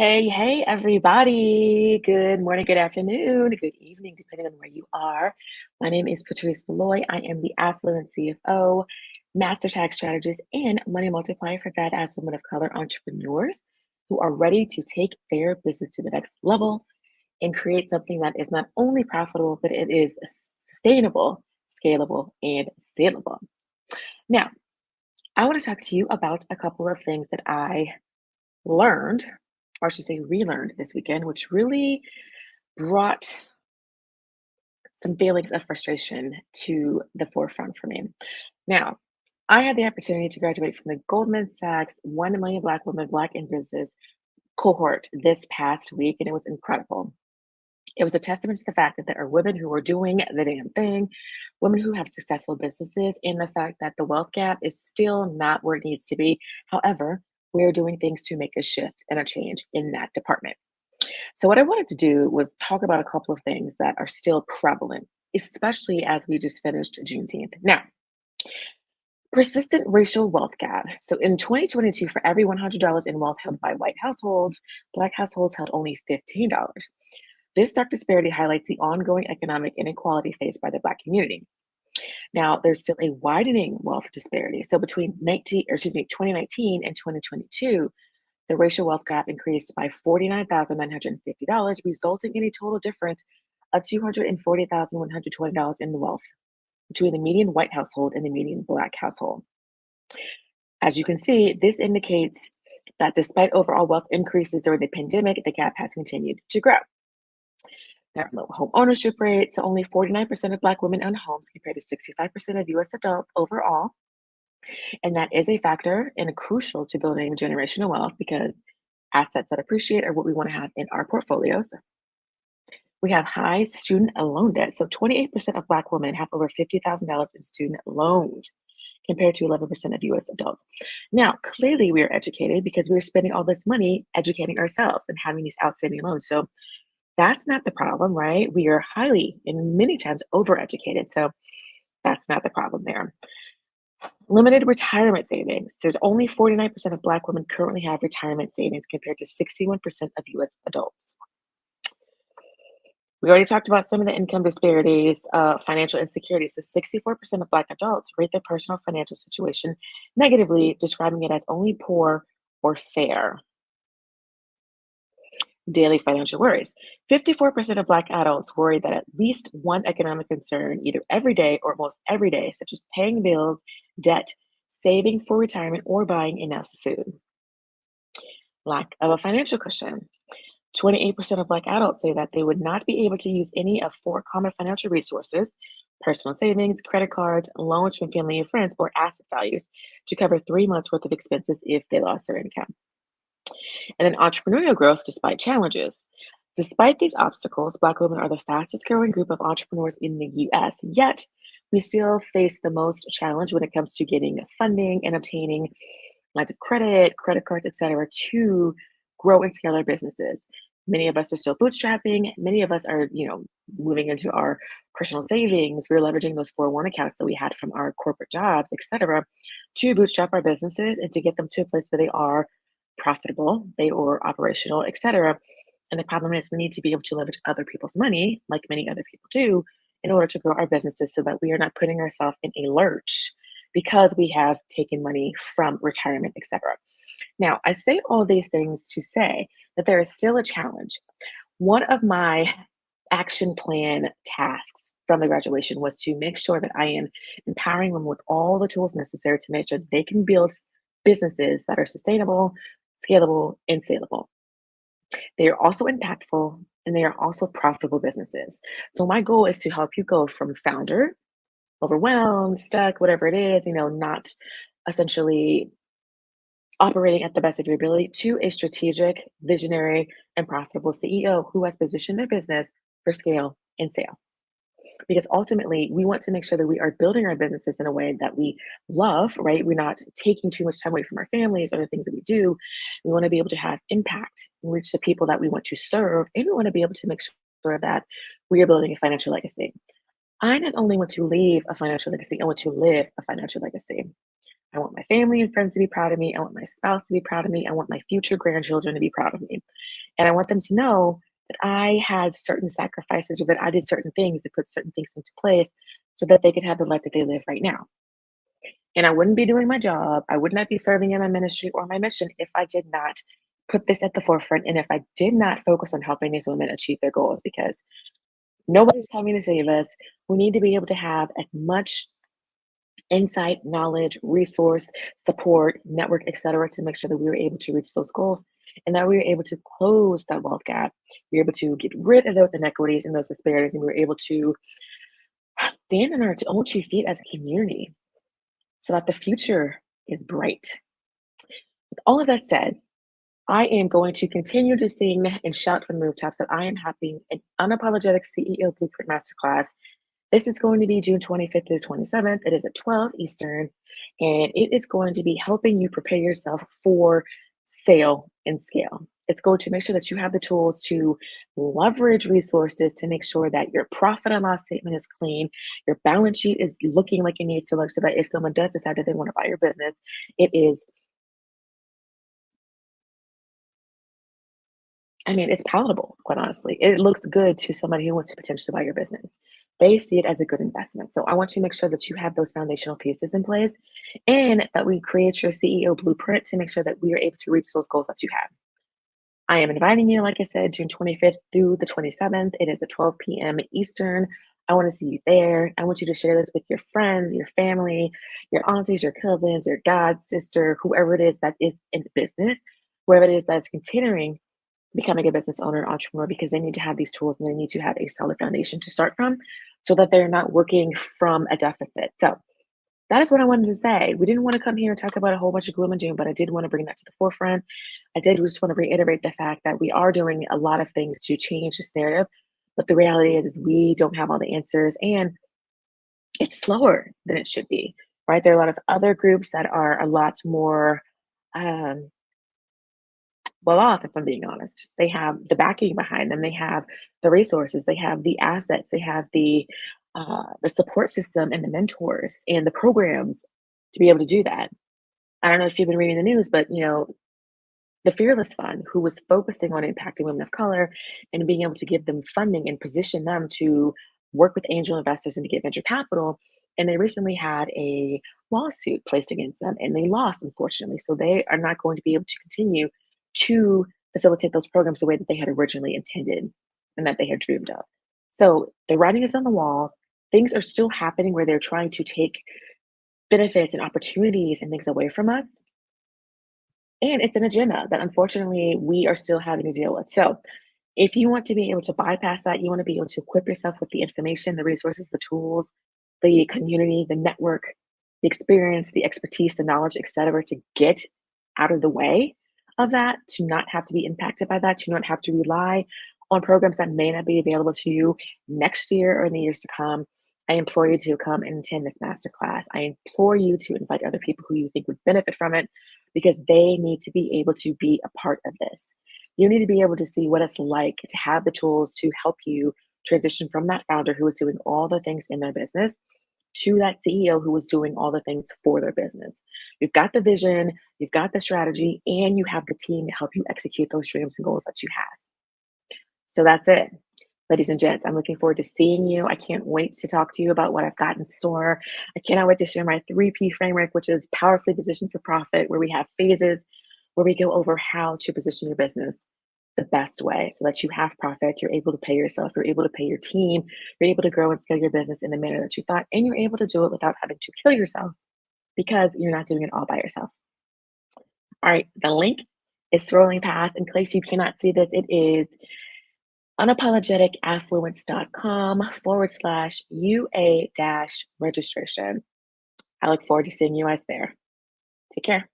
Hey, everybody. Good morning, good afternoon, good evening, depending on where you are. My name is Patrice Malloy. I am the Affluent CFO, Master Tax Strategist, and Money Multiplier for badass women of color entrepreneurs who are ready to take their business to the next level and create something that is not only profitable, but it is sustainable, scalable, and saleable. Now, I want to talk to you about a couple of things that I learned, or I should say relearned this weekend, which really brought some feelings of frustration to the forefront for me. Now, I had the opportunity to graduate from the Goldman Sachs 1 Million Black Women Black in Business cohort this past week, and it was incredible. It was a testament to the fact that there are women who are doing the damn thing, women who have successful businesses, and the fact that the wealth gap is still not where it needs to be. However, we're doing things to make a shift and a change in that department. So, what I wanted to do was talk about a couple of things that are still prevalent, especially as we just finished Juneteenth. Now, persistent racial wealth gap. So, in 2022, for every $100 in wealth held by white households, Black households held only $15. This stark disparity highlights the ongoing economic inequality faced by the Black community. Now, there's still a widening wealth disparity. So, between 2019 and 2022, the racial wealth gap increased by $49,950, resulting in a total difference of $240,120 in wealth between the median white household and the median Black household. As you can see, this indicates that despite overall wealth increases during the pandemic, the gap has continued to grow. There are low home ownership rates, so only 49% of Black women own homes compared to 65% of US adults overall. And that is a factor and crucial to building generational wealth because assets that appreciate are what we want to have in our portfolios. We have high student loan debt. So 28% of Black women have over $50,000 in student loans compared to 11% of US adults. Now, clearly we are educated because we're spending all this money educating ourselves and having these outstanding loans. So that's not the problem, right? We are highly and many times overeducated. So that's not the problem there. Limited retirement savings. There's only 49% of Black women currently have retirement savings compared to 61% of US adults. We already talked about some of the income disparities, financial insecurity. So 64% of Black adults rate their personal financial situation negatively, describing it as only poor or fair. Daily financial worries. 54% of Black adults worry that at least one economic concern, either every day or almost every day, such as paying bills, debt, saving for retirement, or buying enough food. Lack of a financial cushion. 28% of Black adults say that they would not be able to use any of four common financial resources: personal savings, credit cards, loans from family and friends, or asset values to cover 3 months worth of expenses if they lost their income. And then entrepreneurial growth despite challenges. Despite these obstacles, Black women are the fastest growing group of entrepreneurs in the US, yet we still face the most challenge when it comes to getting funding and obtaining lines of credit, credit cards, etc., to grow and scale our businesses. Many of us are still bootstrapping. Many of us are, moving into our personal savings. We're leveraging those 401 accounts that we had from our corporate jobs, etc., to bootstrap our businesses and to get them to a place where they are profitable, they are operational, etc. And the problem is we need to be able to leverage other people's money, like many other people do, in order to grow our businesses so that we are not putting ourselves in a lurch because we have taken money from retirement, etc. Now, I say all these things to say that there is still a challenge. One of my action plan tasks from the graduation was to make sure that I am empowering them with all the tools necessary to make sure that they can build businesses that are sustainable, scalable, and saleable. They are also impactful and they are also profitable businesses. So my goal is to help you go from founder, overwhelmed, stuck, whatever it is, not essentially operating at the best of your ability, to a strategic, visionary, and profitable CEO who has positioned their business for scale and sale. Because ultimately, we want to make sure that we are building our businesses in a way that we love, right? We're not taking too much time away from our families or the things that we do. We want to be able to have impact and reach the people that we want to serve. And we want to be able to make sure that we are building a financial legacy. I not only want to leave a financial legacy, I want to live a financial legacy. I want my family and friends to be proud of me. I want my spouse to be proud of me. I want my future grandchildren to be proud of me. And I want them to know that I had certain sacrifices or that I did certain things to put certain things into place so that they could have the life that they live right now. And I wouldn't be doing my job. I would not be serving in my ministry or my mission if I did not put this at the forefront and if I did not focus on helping these women achieve their goals because nobody's coming to save us. We need to be able to have as much insight, knowledge, resource, support, network, etc., to make sure that we were able to reach those goals and that we were able to close that wealth gap. We were able to get rid of those inequities and those disparities, and we were able to stand on our own 2 feet as a community so that the future is bright. With all of that said, I am going to continue to sing and shout from the rooftops that I am having an unapologetic CEO Blueprint Masterclass. This is going to be June 25th through 27th. It is at 12 Eastern, and it is going to be helping you prepare yourself for sale and scale. It's going to make sure that you have the tools to leverage resources to make sure that your profit and loss statement is clean, your balance sheet is looking like it needs to look so that if someone does decide that they want to buy your business, it is, I mean, it's palatable, quite honestly. It looks good to somebody who wants to potentially buy your business. They see it as a good investment. So I want you to make sure that you have those foundational pieces in place and that we create your CEO blueprint to make sure that we are able to reach those goals that you have. I am inviting you, like I said, June 25th through the 27th. It is at 12 p.m. Eastern. I want to see you there. I want you to share this with your friends, your family, your aunties, your cousins, your god sister, whoever it is that is in business, whoever it is that's considering becoming a business owner, entrepreneur, because they need to have these tools and they need to have a solid foundation to start from so that they're not working from a deficit. So that is what I wanted to say. We didn't want to come here and talk about a whole bunch of gloom and doom, but I did want to bring that to the forefront. I did just want to reiterate the fact that we are doing a lot of things to change this narrative. But the reality is we don't have all the answers and it's slower than it should be, right? There are a lot of other groups that are a lot more um, well off, if I'm being honest. They have the backing behind them. They have the resources. They have the assets. They have the support system and the mentors and the programs to be able to do that. I don't know if you've been reading the news, but the Fearless Fund, who was focusing on impacting women of color and being able to give them funding and position them to work with angel investors and to get venture capital. And they recently had a lawsuit placed against them and they lost, unfortunately. So they are not going to be able to continue to facilitate those programs the way that they had originally intended and that they had dreamed of. So the writing is on the walls. Things are still happening where they're trying to take benefits and opportunities and things away from us, and it's an agenda that unfortunately we are still having to deal with. So, if you want to be able to bypass that, you want to be able to equip yourself with the information, the resources, the tools, the community, the network, the experience, the expertise, the knowledge, etc., to get out of the way of that, to not have to be impacted by that, to not have to rely on programs that may not be available to you next year or in the years to come. I implore you to come and attend this masterclass. I implore you to invite other people who you think would benefit from it because they need to be able to be a part of this. You need to be able to see what it's like to have the tools to help you transition from that founder who is doing all the things in their business to that CEO who is doing all the things for their business. You've got the vision, you've got the strategy, and you have the team to help you execute those dreams and goals that you have. So that's it. Ladies and gents, I'm looking forward to seeing you. I can't wait to talk to you about what I've got in store. I cannot wait to share my 3P framework, which is powerfully positioned for profit, where we have phases where we go over how to position your business the best way so that you have profit, you're able to pay yourself, you're able to pay your team, you're able to grow and scale your business in the manner that you thought, and you're able to do it without having to kill yourself because you're not doing it all by yourself. All right, the link is scrolling past. In case you cannot see this, it is unapologeticaffluence.com/UA dash registration. I look forward to seeing you guys there. Take care.